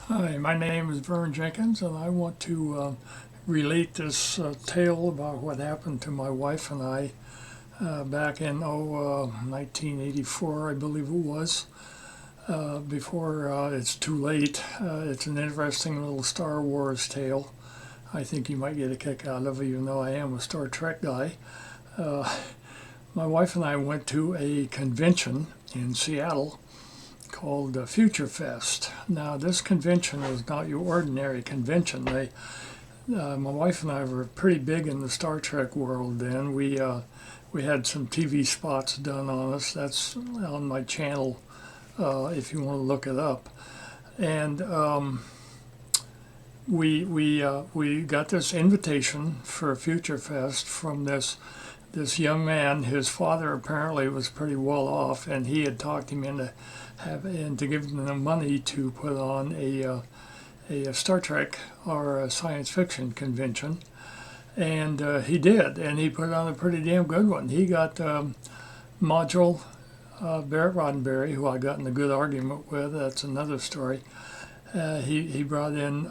Hi, my name is Vern Jenkins, and I want to relate this tale about what happened to my wife and I back in 1984, I believe it was. Before it's too late, it's an interesting little Star Wars tale. I think you might get a kick out of it, even though I am a Star Trek guy. Uh, my wife and I went to a convention in Seattle called Future Fest. Now, this convention was not your ordinary convention. My wife and I were pretty big in the Star Trek world then. We had some TV spots done on us. That's on my channel if you want to look it up. And we got this invitation for Future Fest from this young man. His father apparently was pretty well off, and he had talked him into giving them the money to put on a Star Trek or a science fiction convention. And he did, and he put on a pretty damn good one. He got Module Barrett Roddenberry, who I got in a good argument with. That's another story. He brought in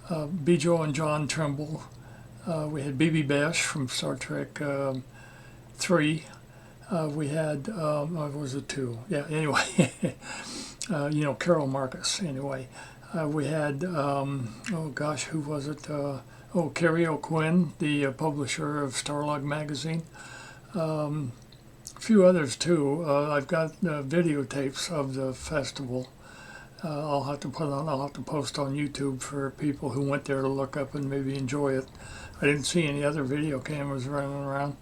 Bijo and John Trimble. We had BB Bash from Star Trek 3. We had, what was it, 2? Yeah, anyway, Carol Marcus, anyway. We had, oh gosh, who was it? Carrie O'Quinn, the publisher of Starlog magazine. A few others too. I've got videotapes of the festival. I'll have to post on YouTube for people who went there to look up and maybe enjoy it. I didn't see any other video cameras running around.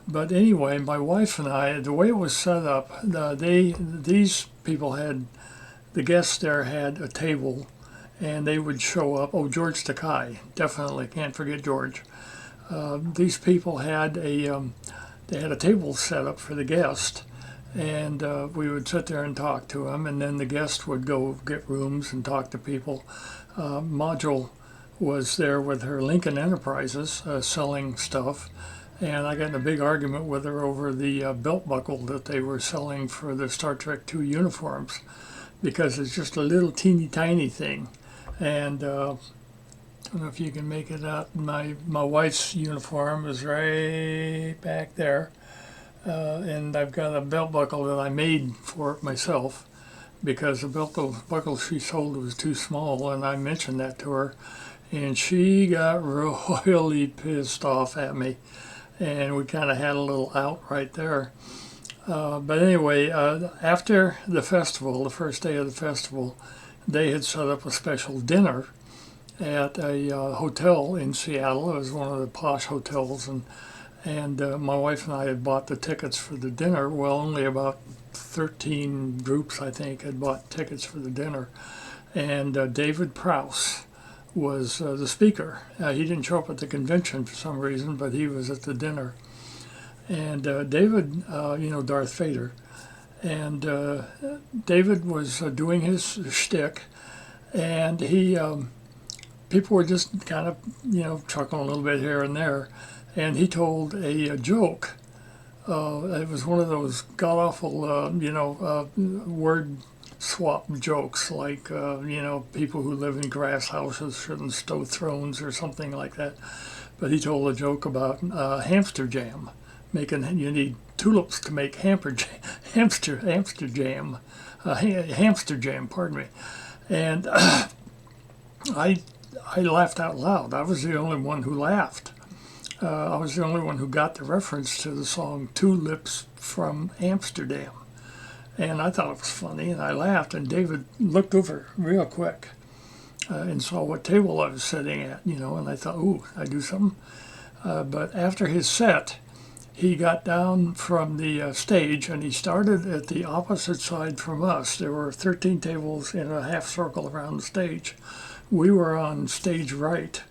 But anyway, my wife and I, the way it was set up, these people had, the guests there had a table, and they would show up. Oh, George Takei, definitely can't forget George. These people had they had a table set up for the guest, and we would sit there and talk to them, and then the guest would go get rooms and talk to people. Module was there with her Lincoln Enterprises selling stuff, and I got in a big argument with her over the belt buckle that they were selling for the Star Trek II uniforms, because it's just a little teeny tiny thing. And I don't know if you can make it out. My wife's uniform is right back there, and I've got a belt buckle that I made for it myself, because the belt buckle she sold was too small, and I mentioned that to her, and she got royally pissed off at me, and we kind of had a little out right there. But anyway, after the festival, the first day of the festival, they had set up a special dinner at a hotel in Seattle. It was one of the posh hotels, and my wife and I had bought the tickets for the dinner. Well, only about 13 groups, I think, had bought tickets for the dinner, and David Prowse was the speaker. He didn't show up at the convention for some reason, but he was at the dinner. And David, Darth Vader, and David was doing his shtick, and people were just kind of, chuckling a little bit here and there, and he told a joke. It was one of those god-awful, word swap jokes, like, people who live in grass houses shouldn't stow thrones or something like that. But he told a joke about hamster jam. You need tulips to make hamster jam, pardon me. And I laughed out loud. I was the only one who laughed. I was the only one who got the reference to the song Tulips from Amsterdam. And I thought it was funny, and I laughed, and David looked over real quick and saw what table I was sitting at, and I thought, ooh, I do something. But after his set, he got down from the stage, and he started at the opposite side from us. There were 13 tables in a half circle around the stage. We were on stage right,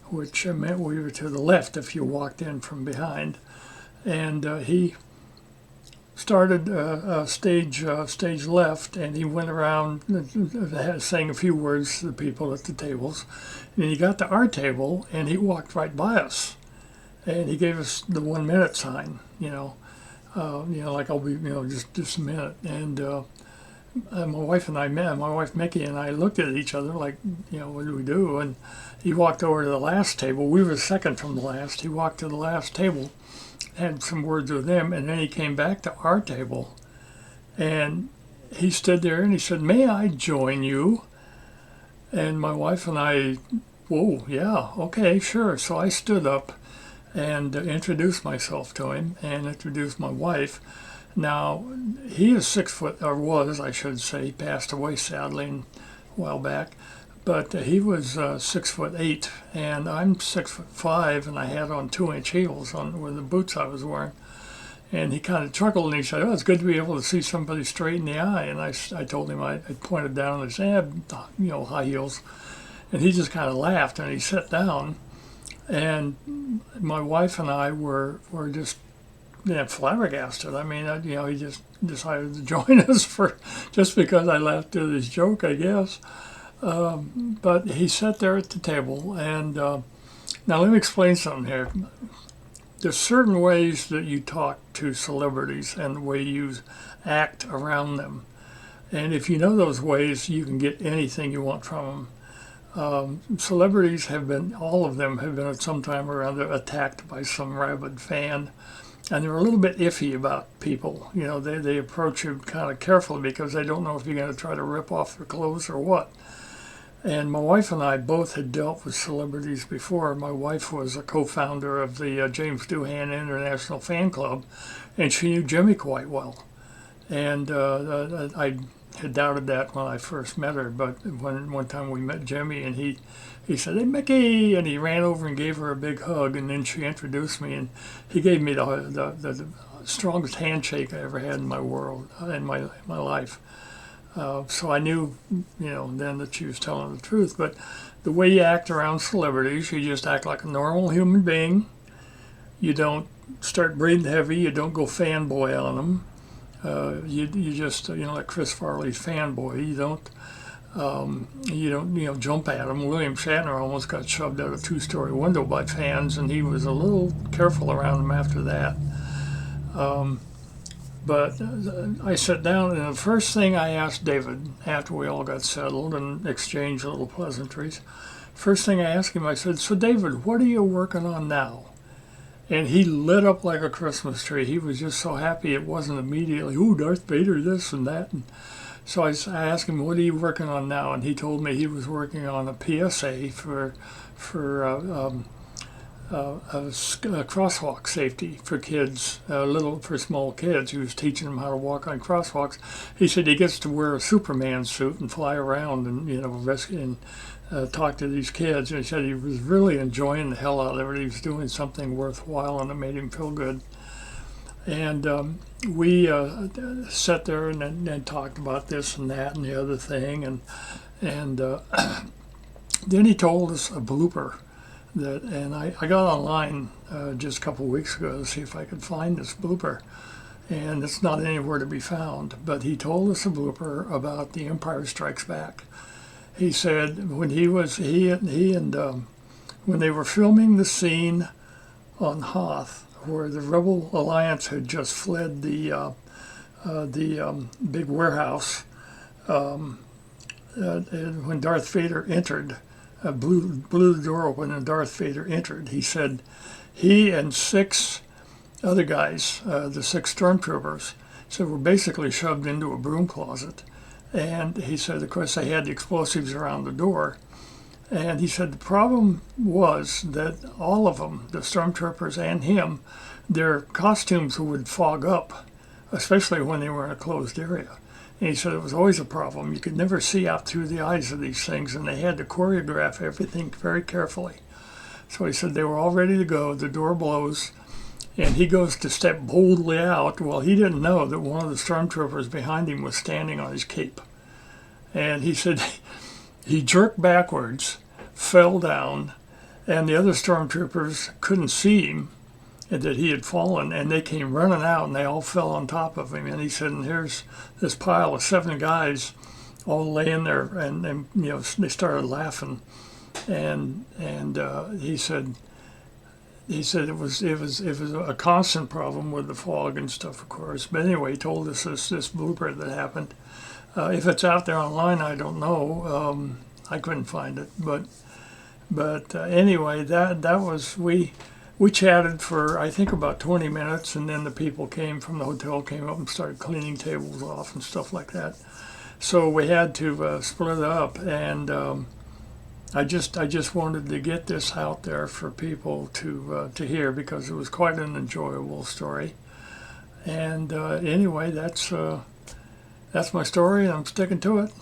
which meant we were to the left if you walked in from behind. And he started stage left, and he went around saying a few words to the people at the tables. And he got to our table, and he walked right by us. And he gave us the 1 minute sign, like I'll be, just a minute. And my wife and I met. My wife Micky and I looked at each other like, what do we do? And he walked over to the last table. We were second from the last. He walked to the last table, had some words with them, and then he came back to our table, and he stood there and he said, "May I join you?" And my wife and I, whoa, yeah, okay, sure. So I stood up and introduced myself to him and introduced my wife. Now, he is 6 foot, or was, I should say. He passed away sadly a while back. But he was 6'8", and I'm 6'5", and I had on 2-inch heels on with the boots I was wearing. And he kind of chuckled and he said, "Oh, it's good to be able to see somebody straight in the eye." And I told him, I pointed down and I said, high heels. And he just kind of laughed and he sat down. And my wife and I were just flabbergasted. I mean, he just decided to join us just because I laughed at his joke, I guess. But he sat there at the table, and now let me explain something here. There's certain ways that you talk to celebrities and the way you act around them. And if you know those ways, you can get anything you want from them. Celebrities all of them have been at some time or other attacked by some rabid fan. And they're a little bit iffy about people. They approach you kind of carefully because they don't know if you're going to try to rip off their clothes or what. And my wife and I both had dealt with celebrities before. My wife was a co-founder of the James Doohan International Fan Club, and she knew Jimmy quite well. And I had doubted that when I first met her, but one time we met Jimmy, and he said, "Hey, Micky," and he ran over and gave her a big hug, and then she introduced me, and he gave me the strongest handshake I ever had in my world, in my life. So I knew, then that she was telling the truth. But the way you act around celebrities, you just act like a normal human being. You don't start breathing heavy. You don't go fanboy on them. You just, like Chris Farley's fanboy. You don't, jump at them. William Shatner almost got shoved out a 2-story window by fans, and he was a little careful around them after that. But I sat down, and the first thing I asked David, after we all got settled and exchanged little pleasantries, first thing I asked him, I said, "So David, what are you working on now?" And he lit up like a Christmas tree. He was just so happy it wasn't immediately, "Ooh, Darth Vader, this and that." And so I asked him, "What are you working on now?" And he told me he was working on a PSA for crosswalk safety for kids, for small kids. He was teaching them how to walk on crosswalks. He said he gets to wear a Superman suit and fly around and rescue and talk to these kids. And he said he was really enjoying the hell out of it. He was doing something worthwhile, and it made him feel good. And we sat there and talked about this and that and the other thing, and then he told us a blooper. And I got online just a couple of weeks ago to see if I could find this blooper, and it's not anywhere to be found. But he told us a blooper about The Empire Strikes Back. He said when when they were filming the scene on Hoth, where the Rebel Alliance had just fled the big warehouse, when Darth Vader entered. Blew the door open and Darth Vader entered. He said he and 6 other guys, the 6 stormtroopers, were basically shoved into a broom closet. And he said, of course, they had the explosives around the door. And he said the problem was that all of them, the stormtroopers and him, their costumes would fog up, especially when they were in a closed area. And he said it was always a problem. You could never see out through the eyes of these things, and they had to choreograph everything very carefully. So he said they were all ready to go. The door blows, and he goes to step boldly out. Well, he didn't know that one of the stormtroopers behind him was standing on his cape. And he said he jerked backwards, fell down, and the other stormtroopers couldn't see him, and that he had fallen, and they came running out, and they all fell on top of him. And he said, and here's this pile of 7 guys all laying there, and they started laughing. And he said, he said it was a constant problem with the fog and stuff, of course. But anyway, he told us this blooper that happened. If it's out there online, I don't know. I couldn't find it, but anyway, that was we chatted for I think about 20 minutes, and then the people came from the hotel came up and started cleaning tables off and stuff like that. So we had to split up, and I just wanted to get this out there for people to hear because it was quite an enjoyable story. And anyway, that's my story, and I'm sticking to it.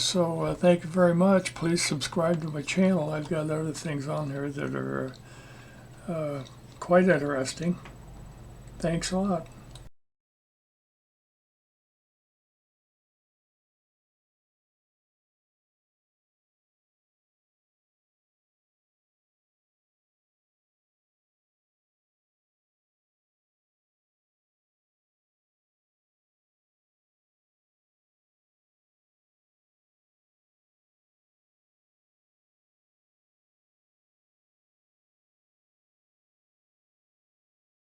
So thank you very much. Please subscribe to my channel. I've got other things on there that are quite interesting. Thanks a lot.